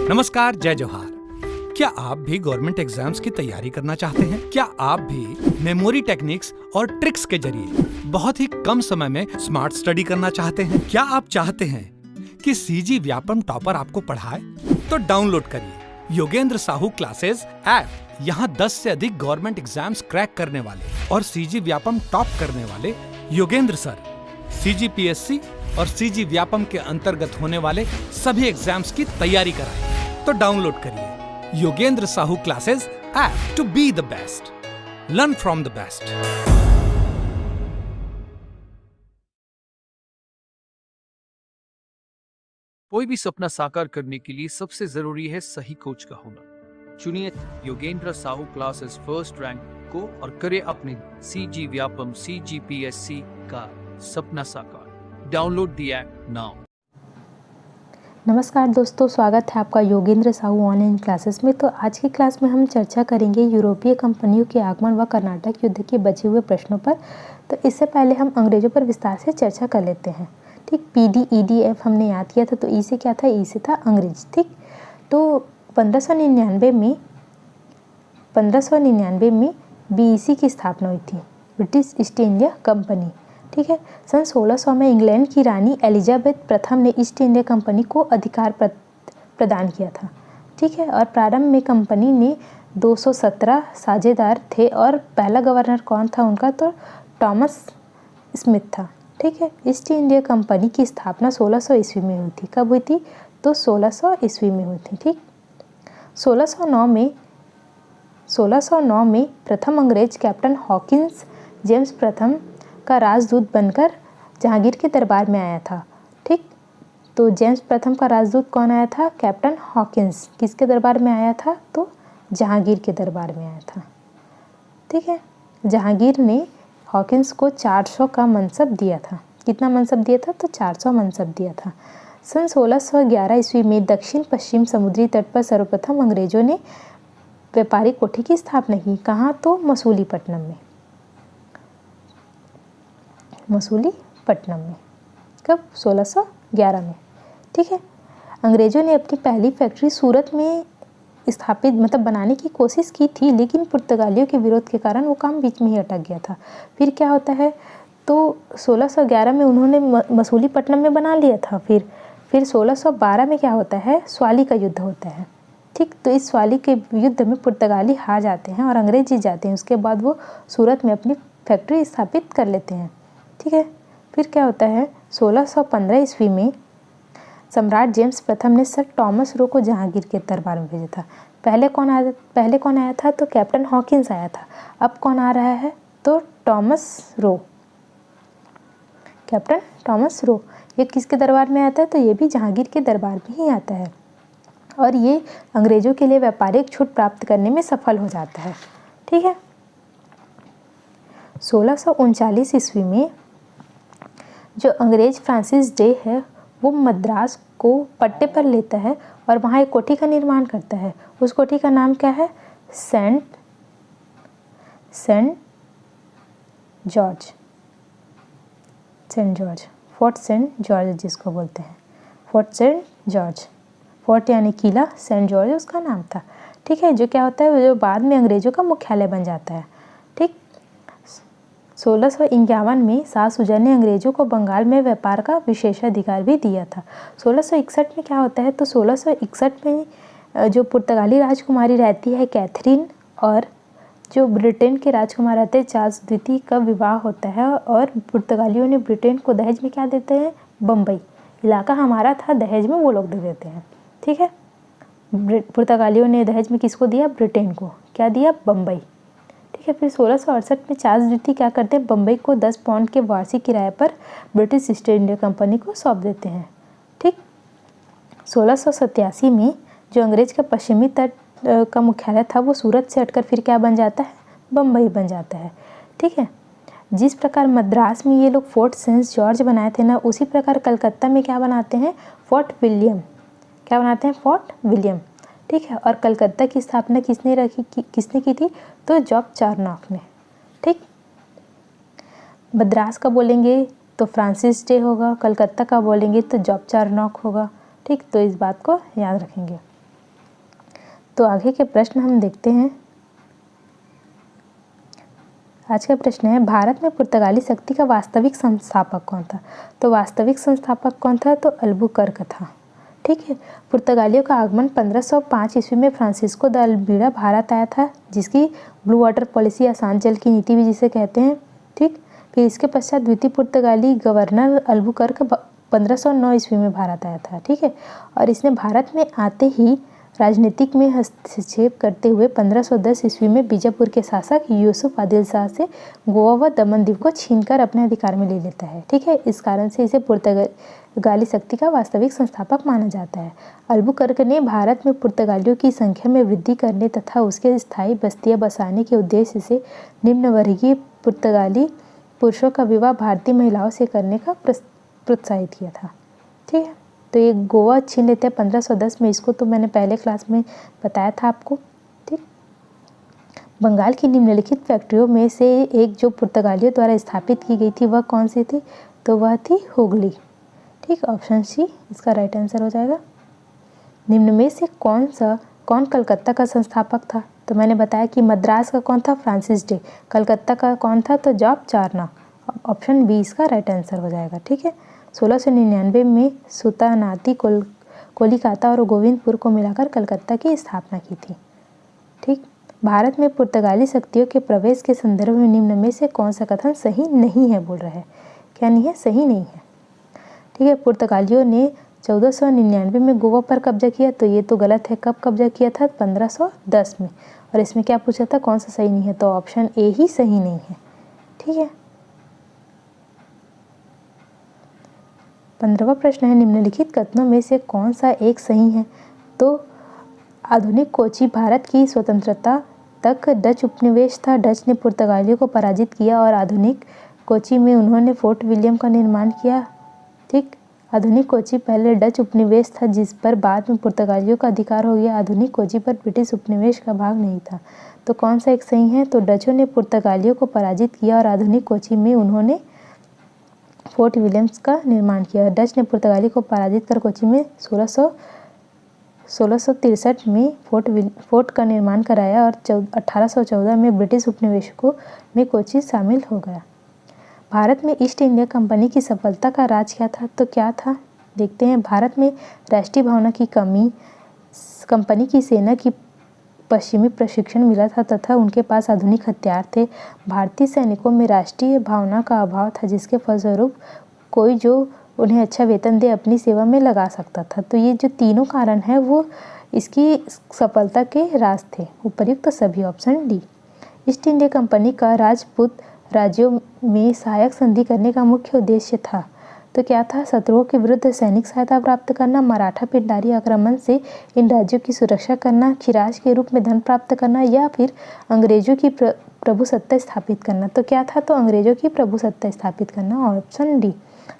नमस्कार, जय जोहार। क्या आप भी गवर्नमेंट एग्जाम्स की तैयारी करना चाहते हैं? क्या आप भी मेमोरी टेक्निक्स और ट्रिक्स के जरिए बहुत ही कम समय में स्मार्ट स्टडी करना चाहते हैं? क्या आप चाहते हैं कि सीजी व्यापम टॉपर आपको पढ़ाए? तो डाउनलोड करिए योगेंद्र साहू क्लासेस ऐप। यहाँ 10 से अधिक गवर्नमेंट एग्जाम्स क्रैक करने वाले और सीजी व्यापम टॉप करने वाले योगेंद्र सर CGPSC और सीजी व्यापम के अंतर्गत होने वाले सभी एग्जाम्स की तैयारी कराएं। तो डाउनलोड करिए Yogendra Sahu classes app to be the best, learn from the best. कोई भी सपना साकार करने के लिए सबसे जरूरी है सही कोच का होना। चुनिए Yogendra Sahu classes first rank को और करें अपने सीजी व्यापम CGPSC का सपना साकार। Download the app now. नमस्कार दोस्तों, स्वागत है आपका योगेंद्र साहू ऑनलाइन क्लासेस में। तो आज की क्लास में हम चर्चा करेंगे यूरोपीय कंपनियों के आगमन व कर्नाटक युद्ध के बचे हुए प्रश्नों पर। तो इससे पहले हम अंग्रेजों पर विस्तार से चर्चा कर लेते हैं। ठीक, PD EDF हमने याद किया था। तो ई से क्या था? ई से था अंग्रेज। ठीक, तो 1599 में BEC की स्थापना हुई थी, ब्रिटिश ईस्ट इंडिया कंपनी। ठीक है, सन 1600 में इंग्लैंड की रानी एलिजाबेथ प्रथम ने ईस्ट इंडिया कंपनी को अधिकार प्रदान किया था। ठीक है, और प्रारंभ में कंपनी में 217 साझेदार थे और पहला गवर्नर कौन था उनका? तो थॉमस स्मिथ था। ठीक है, ईस्ट इंडिया कंपनी की स्थापना 1600 ईस्वी में हुई थी। कब हुई थी? तो 1600 ईस्वी में हुई थी। ठीक, 1609 में प्रथम अंग्रेज कैप्टन हॉकिंस जेम्स प्रथम का राजदूत बनकर जहांगीर के दरबार में आया था। ठीक, तो जेम्स प्रथम का राजदूत कौन आया था? Captain Hawkins. किसके दरबार में आया था? तो जहांगीर के दरबार में आया था। ठीक है, जहांगीर ने हॉकिंस को 400 का मनसब दिया था। कितना मनसब दिया था? तो 400 मनसब दिया था। सन 1611 ईस्वी में दक्षिण पश्चिम समुद्री तट पर सर्वप्रथम अंग्रेजों ने व्यापारिक कोठी की स्थापना की। कहाँ? तो मसूलीपट्टनम में। मसूलीपट्टनम में कब? 1611 में। ठीक है, अंग्रेजों ने अपनी पहली फैक्ट्री सूरत में स्थापित बनाने की कोशिश की थी, लेकिन पुर्तगालियों के विरोध के कारण वो काम बीच में ही अटक गया था। फिर क्या होता है? तो 1611 में उन्होंने मसूलीपट्टनम में बना लिया था। फिर 1612 में क्या होता है? स्वाली का युद्ध होता है। ठीक, तो इस स्वाली के युद्ध में पुर्तगाली हार जाते हैं और अंग्रेज जीत जाते हैं। उसके बाद वो सूरत में अपनी फैक्ट्री स्थापित कर लेते हैं। ठीक है, फिर क्या होता है? 1615 ईस्वी में सम्राट जेम्स प्रथम ने सर थॉमस रो को जहांगीर के दरबार में भेजा था। पहले कौन आया था? तो कैप्टन हॉकिंस आया था। अब कौन आ रहा है? तो Thomas Roe, captain Thomas Roe. ये किसके दरबार में आता है? तो ये भी जहांगीर के दरबार में ही आता है और ये अंग्रेजों के लिए व्यापारिक छूट प्राप्त करने में सफल हो जाता है। ठीक है, 1639 ईस्वी में जो अंग्रेज फ्रांसिस डे है वो मद्रास को पट्टे पर लेता है और वहाँ एक कोठी का निर्माण करता है। उस कोठी का नाम क्या है? Saint George, Fort Saint George जिसको बोलते हैं, फोर्ट सेंट जॉर्ज। फोर्ट यानी किला, सेंट जॉर्ज उसका नाम था। ठीक है, जो क्या होता है, जो बाद में अंग्रेजों का मुख्यालय बन जाता है। ठीक, 1651 में शाह सुजा ने अंग्रेजों को बंगाल में व्यापार का विशेषाधिकार भी दिया था। 1661 में क्या होता है? तो 1661 में जो पुर्तगाली राजकुमारी रहती है कैथरीन और जो ब्रिटेन के राजकुमार रहते हैं चार्ल्स द्वितीय का विवाह होता है और पुर्तगालियों ने ब्रिटेन को दहेज में क्या देते हैं? बम्बई इलाका हमारा था, दहेज में वो लोग दे देते हैं। ठीक है, पुर्तगालियों ने दहेज में किसको दिया? ब्रिटेन को। क्या दिया? बम्बई। ठीक है, फिर 1668 में चार्ल्स द्वितीय क्या करते हैं? बम्बई को 10 पाउंड के वार्षिक किराए पर ब्रिटिश ईस्ट इंडिया कंपनी को सौंप देते हैं। ठीक, 1687 में जो अंग्रेज का पश्चिमी तट का मुख्यालय था वो सूरत से हटकर फिर क्या बन जाता है? बम्बई बन जाता है। ठीक है, जिस प्रकार मद्रास में ये लोग फोर्ट सेंट जॉर्ज बनाए थे ना, उसी प्रकार कलकत्ता में क्या बनाते हैं? Fort William. क्या बनाते हैं? Fort William. ठीक है, और कलकत्ता की स्थापना किसने की थी? तो जॉब चारनॉक ने। ठीक, मद्रास का बोलेंगे तो फ्रांसिस डे होगा, कलकत्ता का बोलेंगे तो जॉब चारनॉक होगा। ठीक, तो इस बात को याद रखेंगे। तो आगे के प्रश्न हम देखते हैं। आज का प्रश्न है, भारत में पुर्तगाली शक्ति का वास्तविक संस्थापक कौन था? तो वास्तविक संस्थापक कौन था? तो अल्बुकर्क था। ठीक है। पुर्तगालियों का आगमन 1505 ईस्वी में फ्रांसिस्को द अल्मीड़ा भारत आया था, जिसकी ब्लू वाटर पॉलिसी या शांत जल की नीति भी जिसे कहते हैं। ठीक। फिर इसके पश्चात द्वितीय पुर्तगाली गवर्नर अल्बुकर्क 1509 ईस्वी में भारत आया था। ठीक है। और इसने भारत में आते ही राजनीतिक में हस्तक्षेप करते हुए 1510 ईस्वी में बीजापुर के शासक यूसुफ आदिल शाह से गोवा व दमन द्वीप को छीनकर अपने अधिकार में ले लेता है। ठीक है। इस कारण से इसे पुर्तगाली शक्ति का वास्तविक संस्थापक माना जाता है। अल्बुकर्क ने भारत में पुर्तगालियों की संख्या में वृद्धि करने तथा उसके स्थायी बस्तियां बसाने के उद्देश्य से निम्न वर्गीय पुर्तगाली पुरुषों का विवाह भारतीय महिलाओं से करने का प्रोत्साहित किया था। ठीक है। तो ये गोवा छीन लेते हैं 1510 में। इसको तो मैंने पहले क्लास में बताया था आपको। ठीक। बंगाल की निम्नलिखित फैक्ट्रियों में से एक जो पुर्तगालियों द्वारा स्थापित की गई थी वह कौन सी थी? तो वह थी हुगली। ठीक। ऑप्शन सी इसका राइट आंसर हो जाएगा। निम्न में से कौन कलकत्ता का संस्थापक था? तो मैंने बताया कि मद्रास का कौन था? Francis day. कलकत्ता का कौन था? तो जॉब चार्नक। ऑप्शन बी इसका राइट आंसर हो जाएगा। ठीक है। 1699 में सुल्तानाती कोलकाता और गोविंदपुर को मिलाकर कलकत्ता की स्थापना की थी। ठीक। भारत में पुर्तगाली शक्तियों के प्रवेश के संदर्भ में निम्न में से कौन सा कथन सही नहीं है बोल रहा है? क्या नहीं है? सही नहीं है। ठीक है। पुर्तगालियों ने 1499 में गोवा पर कब्जा किया, तो ये तो गलत है। कब कब्जा किया था? 1510 में। और इसमें क्या पूछा था? कौन सा सही नहीं है? तो ऑप्शन ए ही सही नहीं है। ठीक है। 15वां प्रश्न है, निम्नलिखित कथनों में से कौन सा एक सही है? तो आधुनिक कोची भारत की स्वतंत्रता तक डच उपनिवेश था। डच ने पुर्तगालियों को पराजित किया और आधुनिक कोची में उन्होंने फोर्ट विलियम का निर्माण किया। ठीक। आधुनिक कोची पहले डच उपनिवेश था, जिस पर बाद में पुर्तगालियों का अधिकार हो गया। आधुनिक कोची पर ब्रिटिश उपनिवेश का भाग नहीं था। तो कौन सा एक सही है? तो डचों ने पुर्तगालियों को पराजित किया और आधुनिक कोची में उन्होंने फोर्ट विलियम्स का निर्माण किया। डच ने पुर्तगाली को पराजित कर कोची में 1663 में फोर्ट का निर्माण कराया और 1814 में ब्रिटिश उपनिवेशकों में कोची शामिल हो गया। भारत में ईस्ट इंडिया कंपनी की सफलता का राज क्या था? तो क्या था? देखते हैं। भारत में राष्ट्रीय भावना की कमी, कंपनी की सेना की पश्चिमी प्रशिक्षण मिला था तथा उनके पास आधुनिक हथियार थे। भारतीय सैनिकों में राष्ट्रीय भावना का अभाव था, जिसके फलस्वरूप कोई जो उन्हें अच्छा वेतन दे अपनी सेवा में लगा सकता था। तो ये जो तीनों कारण हैं वो इसकी सफलता के राज थे। उपर्युक्त सभी। Option D. East India company का राजपूत राज्यों में सहायक संधि करने का मुख्य उद्देश्य था। तो क्या था? शत्रुओं के विरुद्ध सैनिक सहायता प्राप्त करना, मराठा पिंडारी आक्रमण से इन राज्यों की सुरक्षा करना, खिराज के रूप में धन प्राप्त करना या फिर अंग्रेजों की प्रभुसत्ता स्थापित करना। तो क्या था? तो अंग्रेजों की प्रभुसत्ता स्थापित करना। Option D.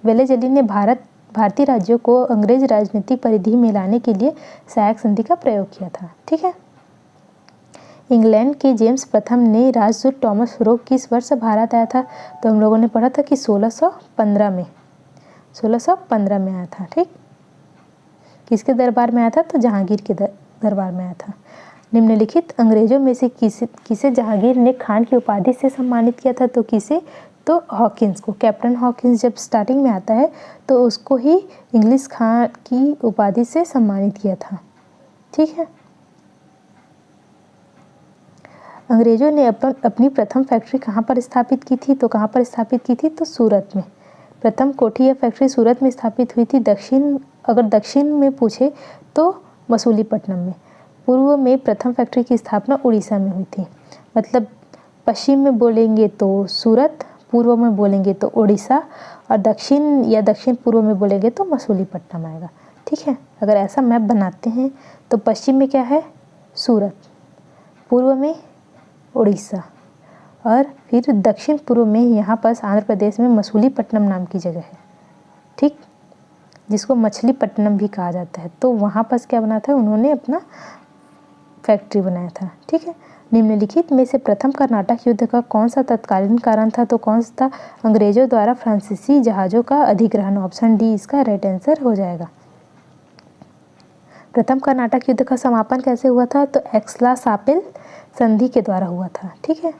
वेलेजली ने भारतीय राज्यों को अंग्रेज राजनीतिक परिधि में लाने के लिए सहायक संधि का प्रयोग किया था। ठीक है। इंग्लैंड के जेम्स प्रथम ने राजदूत टॉमस रोक किस वर्ष भारत आया था? तो हम लोगों ने पढ़ा था कि 1615 में आया था। ठीक। किसके दरबार में आया था? तो जहांगीर के दरबार में आया था। निम्नलिखित अंग्रेजों में से किसे जहांगीर ने खान की उपाधि से सम्मानित किया था? तो किसे? तो हॉकिंस को। कैप्टन हॉकिंस जब स्टार्टिंग में आता है तो उसको ही इंग्लिश खान की उपाधि से सम्मानित किया था। ठीक है। अंग्रेजों ने अपनी प्रथम फैक्ट्री कहाँ पर स्थापित की थी? तो कहाँ पर स्थापित की थी? तो सूरत में। प्रथम कोठी या फैक्ट्री सूरत में स्थापित हुई थी। अगर दक्षिण में पूछे तो मसूलीपट्टनम में। पूर्व में प्रथम फैक्ट्री की स्थापना उड़ीसा में हुई थी। मतलब पश्चिम में बोलेंगे तो सूरत, पूर्व में बोलेंगे तो उड़ीसा और दक्षिण पूर्व में बोलेंगे तो मसूलीपट्टनम आएगा। ठीक है। अगर ऐसा मैप बनाते हैं तो पश्चिम में क्या है? सूरत, पूर्व में उड़ीसा और फिर दक्षिण पूर्व में यहाँ पर आंध्र प्रदेश में मसूलीपट्टनम नाम की जगह है। ठीक। जिसको मछलीपट्टनम भी कहा जाता है। तो वहाँ पर क्या बना था? उन्होंने अपना फैक्ट्री बनाया था। ठीक है। निम्नलिखित में से प्रथम कर्नाटक युद्ध का कौन सा तत्कालीन कारण था? तो कौन सा था? अंग्रेजों द्वारा फ्रांसीसी जहाज़ों का अधिग्रहण। ऑप्शन डी इसका राइट आंसर हो जाएगा। प्रथम कर्नाटक युद्ध का समापन कैसे हुआ था? तो एक्सला-सापिल संधि के द्वारा हुआ था। ठीक है,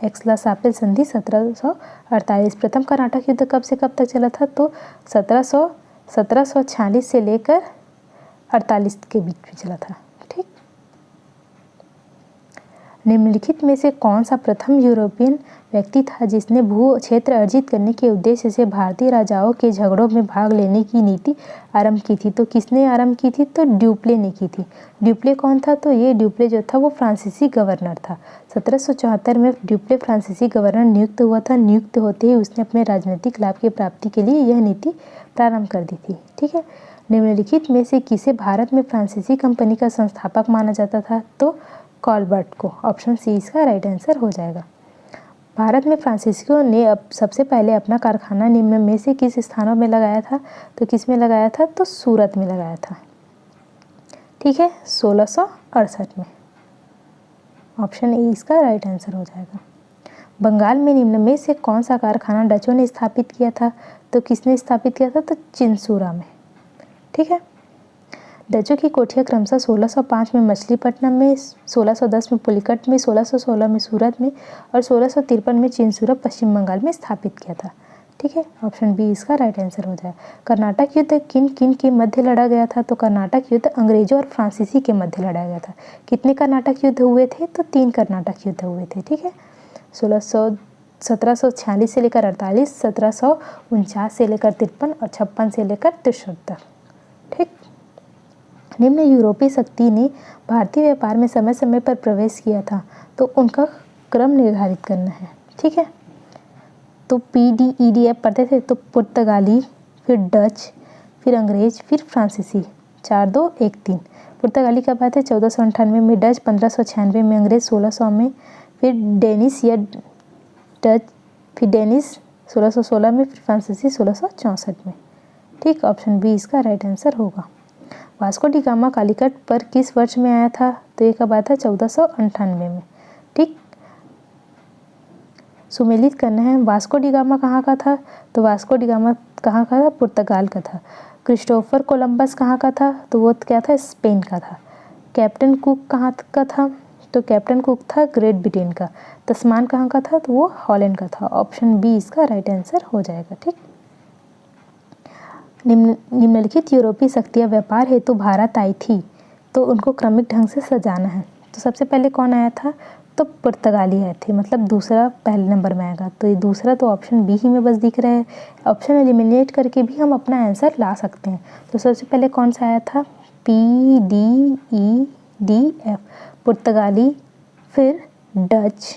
एक्सला-सापिल संधि 1748। प्रथम कर्नाटक युद्ध कब से कब तक चला था? तो 1746 से लेकर 48 के बीच में चला था। ठीक, निम्नलिखित में से कौन सा प्रथम यूरोपियन व्यक्ति था जिसने भू क्षेत्र अर्जित करने के उद्देश्य से भारतीय राजाओं के झगड़ों में भाग लेने की नीति आरंभ की थी? तो किसने आरंभ की थी? तो ड्यूप्ले ने की थी। ड्यूप्ले कौन था? तो ये ड्यूप्ले जो था वो फ्रांसीसी गवर्नर था। 1774 में ड्यूप्ले फ्रांसीसी गवर्नर नियुक्त हुआ था। नियुक्त होते ही उसने अपने राजनीतिक लाभ की प्राप्ति के लिए यह नीति प्रारंभ कर दी थी। ठीक है, निम्नलिखित में से किसे भारत में फ्रांसीसी कंपनी का संस्थापक माना जाता था? तो कॉलबर्ट को। ऑप्शन सी इसका राइट आंसर हो जाएगा। भारत में फ्रांसीसियों ने अब सबसे पहले अपना कारखाना निम्न में से किस स्थानों में लगाया था? तो किस में लगाया था? तो सूरत में लगाया था। ठीक है, 1668 में। ऑप्शन ए इसका राइट आंसर हो जाएगा। बंगाल में निम्न में से कौन सा कारखाना डचों ने स्थापित किया था? तो किसने स्थापित किया था? तो चिंसूरा में। ठीक है, डचों की कोठियाँ क्रमशः 1605 में मछलीपट्टनम में, 1610 में पुलिकट में, 1616 में सूरत में और 1653 में चिंसूरा पश्चिम बंगाल में स्थापित किया था। ठीक है, ऑप्शन बी इसका राइट आंसर हो जाए। कर्नाटक युद्ध किन किन के मध्य लड़ा गया था? तो कर्नाटक युद्ध अंग्रेजों और फ्रांसीसी के मध्य लड़ा गया था। कितने कर्नाटक युद्ध हुए थे? तो 3 कर्नाटक युद्ध हुए थे। ठीक है, 1746 से लेकर 48, 1749 से लेकर 53 और 56 से लेकर 63 तक। ठीक, निम्न यूरोपीय शक्ति ने भारतीय व्यापार में समय समय पर प्रवेश किया था, तो उनका क्रम निर्धारित करना है। ठीक है, तो PDEDF पढ़ते थे, तो पुर्तगाली, फिर डच, फिर अंग्रेज, फिर फ्रांसीसी। 4 2 1 3। पुर्तगाली कब आए थे? 1498 में, डच 1596 में, अंग्रेज 1600 में, फिर डेनिश या डच, फिर डेनिश 1616 में, फिर फ्रांसीसी 1664 में। ठीक, ऑप्शन बी इसका राइट आंसर होगा। वास्को डी गामा कालीकट पर किस वर्ष में आया था? तो ये कब आया था? 1498 में। ठीक, सुमेलित करना है। वास्को डी गामा कहाँ का था? तो वास्को डी गामा कहाँ का था? पुर्तगाल का था। क्रिस्टोफर कोलंबस कहाँ का था? तो वो क्या था? स्पेन का था। कैप्टन कुक कहाँ का था? तो कैप्टन कुक था ग्रेट ब्रिटेन का। तस्मान कहाँ का था? तो वो हॉलैंड का था। ऑप्शन बी इसका राइट आंसर हो जाएगा। ठीक, निम्नलिखित यूरोपीय शक्तियाँ व्यापार हेतु भारत आई थी, तो उनको क्रमिक ढंग से सजाना है। तो सबसे पहले कौन आया था? तो पुर्तगाली आए थे, मतलब दूसरा पहले नंबर में आएगा। तो ये दूसरा तो ऑप्शन बी ही में बस दिख रहा है। ऑप्शन एलिमिनेट करके भी हम अपना आंसर ला सकते हैं। तो सबसे पहले कौन सा आया था? PDEDF, पुर्तगाली, फिर डच,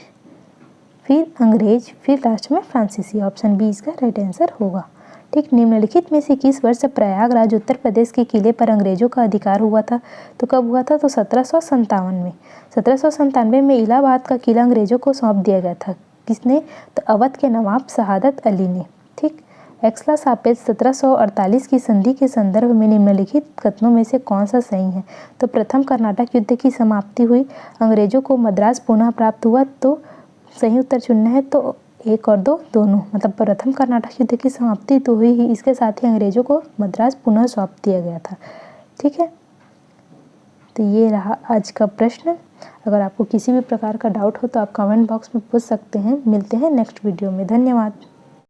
फिर अंग्रेज, फिर लास्ट में फ्रांसीसी। ऑप्शन बी इसका राइट आंसर होगा। ठीक, निम्नलिखित में से किस वर्ष प्रयागराज उत्तर प्रदेश के किले पर अंग्रेजों का अधिकार हुआ था? तो कब हुआ था? तो 1757 में। 1797 में इलाहाबाद का किला अंग्रेजों को सौंप दिया गया था। किसने? तो अवध के नवाब शहादत अली ने। ठीक, एक्सला-सापेल 1748 की संधि के संदर्भ में निम्नलिखित कथनों में से कौन सा सही है? तो प्रथम कर्नाटक युद्ध की समाप्ति हुई, अंग्रेजों को मद्रास पुनः प्राप्त हुआ। तो सही उत्तर चुनना है। तो 1 और 2 दोनों, मतलब प्रथम कर्नाटक युद्ध की समाप्ति तो हुई ही, इसके साथ ही अंग्रेजों को मद्रास पुनः सौंप दिया गया था। ठीक है, तो ये रहा आज का प्रश्न। अगर आपको किसी भी प्रकार का डाउट हो तो आप कमेंट बॉक्स में पूछ सकते हैं। मिलते हैं नेक्स्ट वीडियो में। धन्यवाद।